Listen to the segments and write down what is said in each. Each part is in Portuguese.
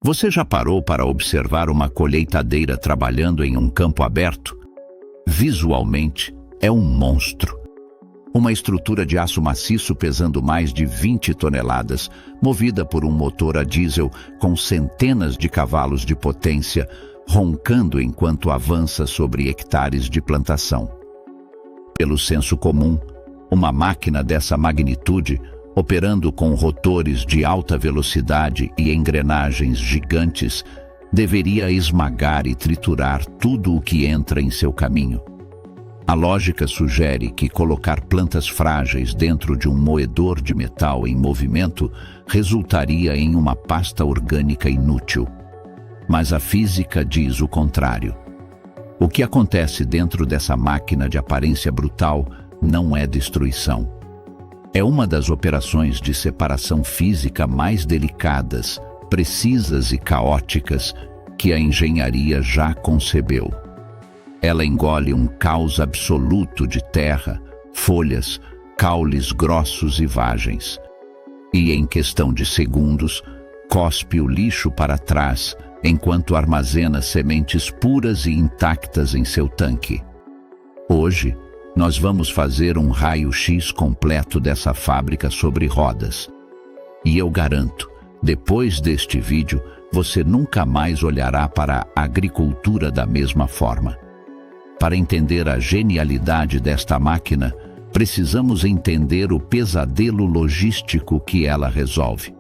Você já parou para observar uma colheitadeira trabalhando em um campo aberto? Visualmente, é um monstro. Uma estrutura de aço maciço pesando mais de 20 toneladas, movida por um motor a diesel com centenas de cavalos de potência, roncando enquanto avança sobre hectares de plantação. Pelo senso comum, uma máquina dessa magnitude, operando com rotores de alta velocidade e engrenagens gigantes, deveria esmagar e triturar tudo o que entra em seu caminho. A lógica sugere que colocar plantas frágeis dentro de um moedor de metal em movimento resultaria em uma pasta orgânica inútil. Mas a física diz o contrário. O que acontece dentro dessa máquina de aparência brutal não é destruição. É uma das operações de separação física mais delicadas, precisas e caóticas que a engenharia já concebeu. Ela engole um caos absoluto de terra, folhas, caules grossos e vagens. E, em questão de segundos, cospe o lixo para trás, enquanto armazena sementes puras e intactas em seu tanque. Hoje, nós vamos fazer um raio-x completo dessa fábrica sobre rodas. E eu garanto, depois deste vídeo, você nunca mais olhará para a agricultura da mesma forma. Para entender a genialidade desta máquina, precisamos entender o pesadelo logístico que ela resolve.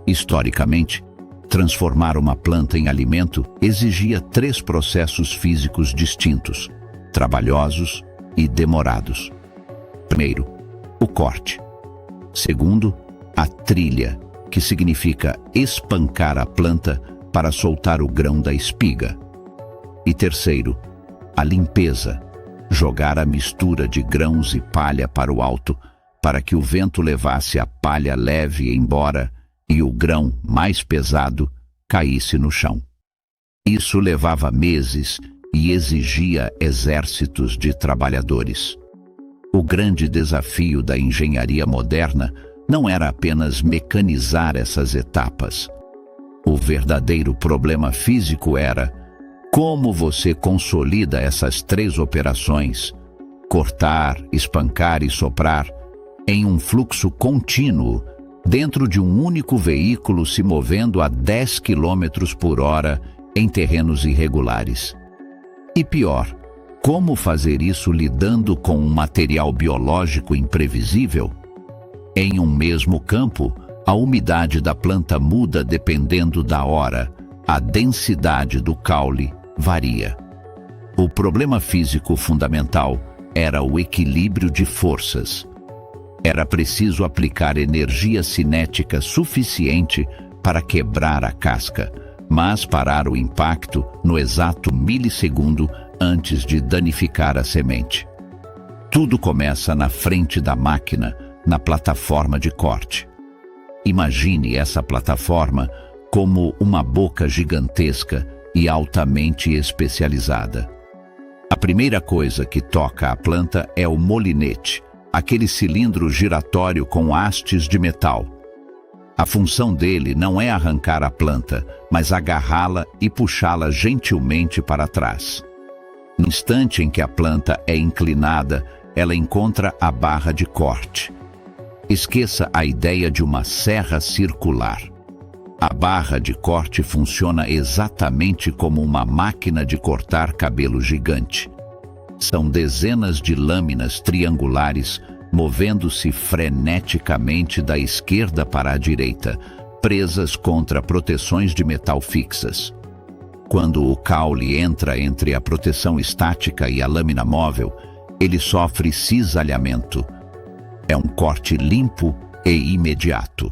Historicamente, transformar uma planta em alimento exigia 3 processos físicos distintos, trabalhosos e demorados. Primeiro, o corte. Segundo, a trilha, que significa espancar a planta para soltar o grão da espiga. E terceiro, a limpeza, jogar a mistura de grãos e palha para o alto, para que o vento levasse a palha leve embora e o grão mais pesado caísse no chão. Isso levava meses e exigia exércitos de trabalhadores. O grande desafio da engenharia moderna não era apenas mecanizar essas etapas. O verdadeiro problema físico era como você consolida essas 3 operações, cortar, espancar e soprar, em um fluxo contínuo, dentro de um único veículo se movendo a 10 km por hora em terrenos irregulares. E pior, como fazer isso lidando com um material biológico imprevisível? Em um mesmo campo, a umidade da planta muda dependendo da hora, a densidade do caule varia. O problema físico fundamental era o equilíbrio de forças. Era preciso aplicar energia cinética suficiente para quebrar a casca, mas parar o impacto no exato milissegundo antes de danificar a semente. Tudo começa na frente da máquina, na plataforma de corte. Imagine essa plataforma como uma boca gigantesca e altamente especializada. A primeira coisa que toca a planta é o molinete, aquele cilindro giratório com hastes de metal. A função dele não é arrancar a planta, mas agarrá-la e puxá-la gentilmente para trás. No instante em que a planta é inclinada, ela encontra a barra de corte. Esqueça a ideia de uma serra circular. A barra de corte funciona exatamente como uma máquina de cortar cabelo gigante. São dezenas de lâminas triangulares movendo-se freneticamente da esquerda para a direita, presas contra proteções de metal fixas. Quando o caule entra entre a proteção estática e a lâmina móvel, ele sofre cisalhamento. É um corte limpo e imediato.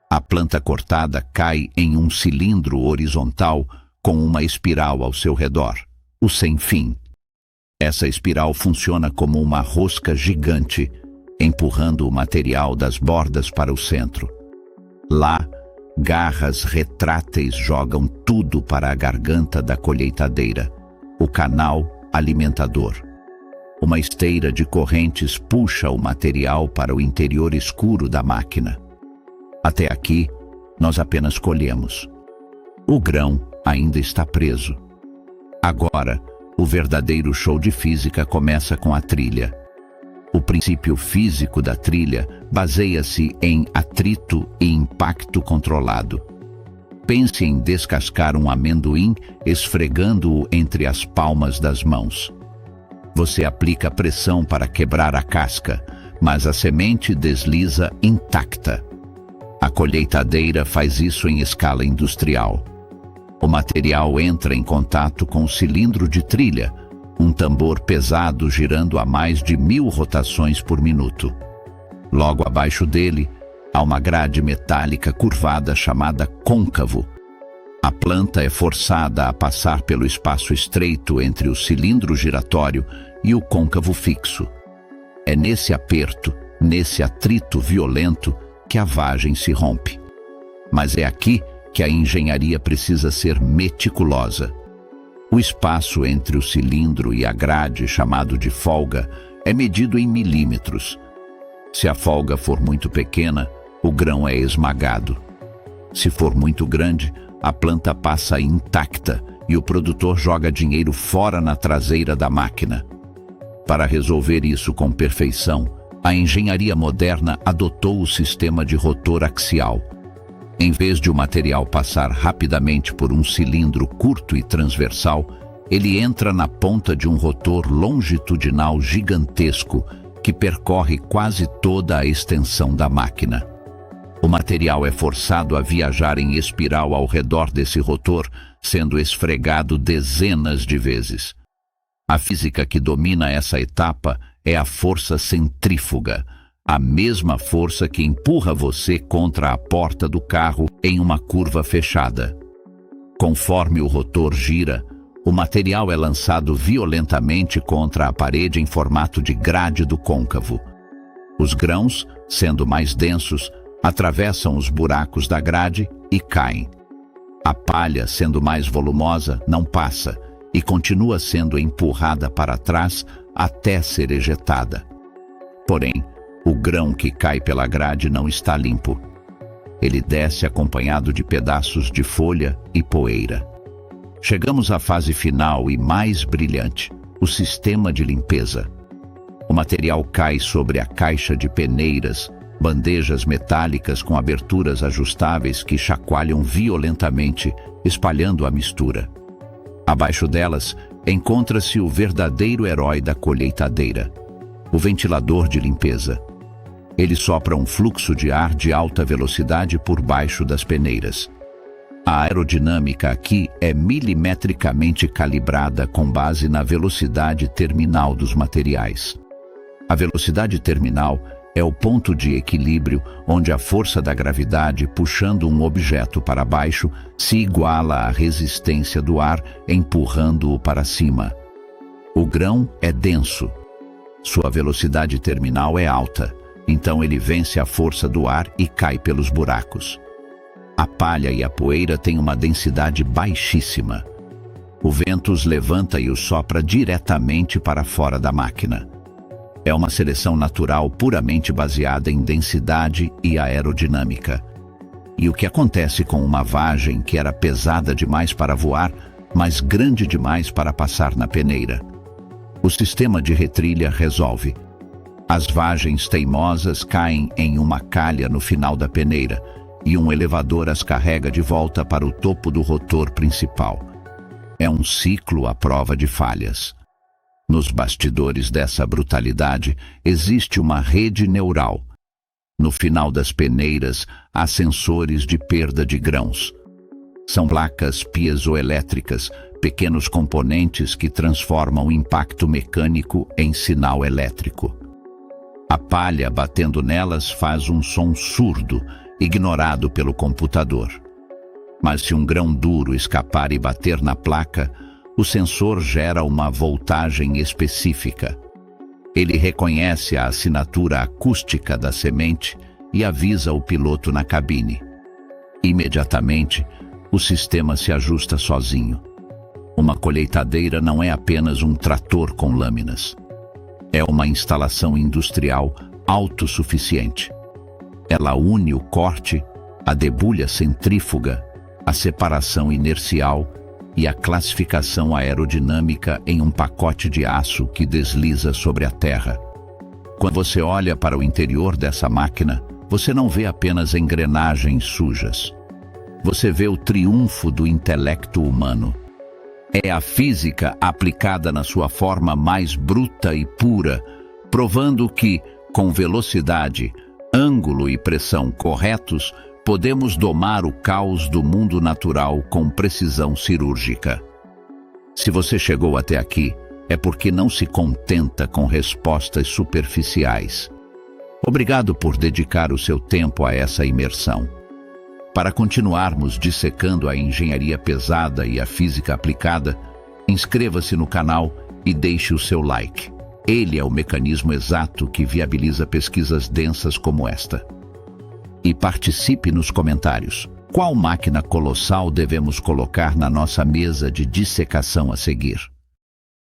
A planta cortada cai em um cilindro horizontal com uma espiral ao seu redor, o sem-fim. Essa espiral funciona como uma rosca gigante, empurrando o material das bordas para o centro. Lá, garras retráteis jogam tudo para a garganta da colheitadeira, o canal alimentador. Uma esteira de correntes puxa o material para o interior escuro da máquina. Até aqui, nós apenas colhemos. O grão ainda está preso. Agora, o verdadeiro show de física começa com a trilha. O princípio físico da trilha baseia-se em atrito e impacto controlado. Pense em descascar um amendoim esfregando-o entre as palmas das mãos. Você aplica pressão para quebrar a casca, mas a semente desliza intacta. A colheitadeira faz isso em escala industrial. O material entra em contato com o cilindro de trilha, um tambor pesado girando a mais de 1000 rotações por minuto. Logo abaixo dele, há uma grade metálica curvada chamada côncavo. A planta é forçada a passar pelo espaço estreito entre o cilindro giratório e o côncavo fixo. É nesse aperto, nesse atrito violento, que a vagem se rompe. Mas é aqui que a engenharia precisa ser meticulosa. O espaço entre o cilindro e a grade, chamado de folga, é medido em milímetros. Se a folga for muito pequena, o grão é esmagado. Se for muito grande, a planta passa intacta e o produtor joga dinheiro fora na traseira da máquina. Para resolver isso com perfeição, a engenharia moderna adotou o sistema de rotor axial. Em vez de o material passar rapidamente por um cilindro curto e transversal, ele entra na ponta de um rotor longitudinal gigantesco que percorre quase toda a extensão da máquina. O material é forçado a viajar em espiral ao redor desse rotor, sendo esfregado dezenas de vezes. A física que domina essa etapa é a força centrífuga, a mesma força que empurra você contra a porta do carro em uma curva fechada. Conforme o rotor gira, o material é lançado violentamente contra a parede em formato de grade do côncavo. Os grãos, sendo mais densos, atravessam os buracos da grade e caem. A palha, sendo mais volumosa, não passa e continua sendo empurrada para trás até ser ejetada. Porém, o grão que cai pela grade não está limpo. Ele desce acompanhado de pedaços de folha e poeira. Chegamos à fase final e mais brilhante, o sistema de limpeza. O material cai sobre a caixa de peneiras, bandejas metálicas com aberturas ajustáveis que chacoalham violentamente, espalhando a mistura. Abaixo delas, encontra-se o verdadeiro herói da colheitadeira, o ventilador de limpeza. Ele sopra um fluxo de ar de alta velocidade por baixo das peneiras. A aerodinâmica aqui é milimetricamente calibrada com base na velocidade terminal dos materiais. A velocidade terminal é o ponto de equilíbrio onde a força da gravidade puxando um objeto para baixo se iguala à resistência do ar empurrando-o para cima. O grão é denso. Sua velocidade terminal é alta, então ele vence a força do ar e cai pelos buracos. A palha e a poeira têm uma densidade baixíssima. O vento os levanta e os sopra diretamente para fora da máquina. É uma seleção natural puramente baseada em densidade e aerodinâmica. E o que acontece com uma vagem que era pesada demais para voar, mas grande demais para passar na peneira? O sistema de retrilha resolve. As vagens teimosas caem em uma calha no final da peneira e um elevador as carrega de volta para o topo do rotor principal. É um ciclo à prova de falhas. Nos bastidores dessa brutalidade existe uma rede neural. No final das peneiras há sensores de perda de grãos. São placas piezoelétricas, pequenos componentes que transformam o impacto mecânico em sinal elétrico. A palha batendo nelas faz um som surdo, ignorado pelo computador. Mas se um grão duro escapar e bater na placa, o sensor gera uma voltagem específica. Ele reconhece a assinatura acústica da semente e avisa o piloto na cabine. Imediatamente, o sistema se ajusta sozinho. Uma colheitadeira não é apenas um trator com lâminas. É uma instalação industrial autossuficiente. Ela une o corte, a debulha centrífuga, a separação inercial e a classificação aerodinâmica em um pacote de aço que desliza sobre a Terra. Quando você olha para o interior dessa máquina, você não vê apenas engrenagens sujas. Você vê o triunfo do intelecto humano. É a física aplicada na sua forma mais bruta e pura, provando que, com velocidade, ângulo e pressão corretos, podemos domar o caos do mundo natural com precisão cirúrgica. Se você chegou até aqui, é porque não se contenta com respostas superficiais. Obrigado por dedicar o seu tempo a essa imersão. Para continuarmos dissecando a engenharia pesada e a física aplicada, inscreva-se no canal e deixe o seu like. Ele é o mecanismo exato que viabiliza pesquisas densas como esta. E participe nos comentários. Qual máquina colossal devemos colocar na nossa mesa de dissecação a seguir?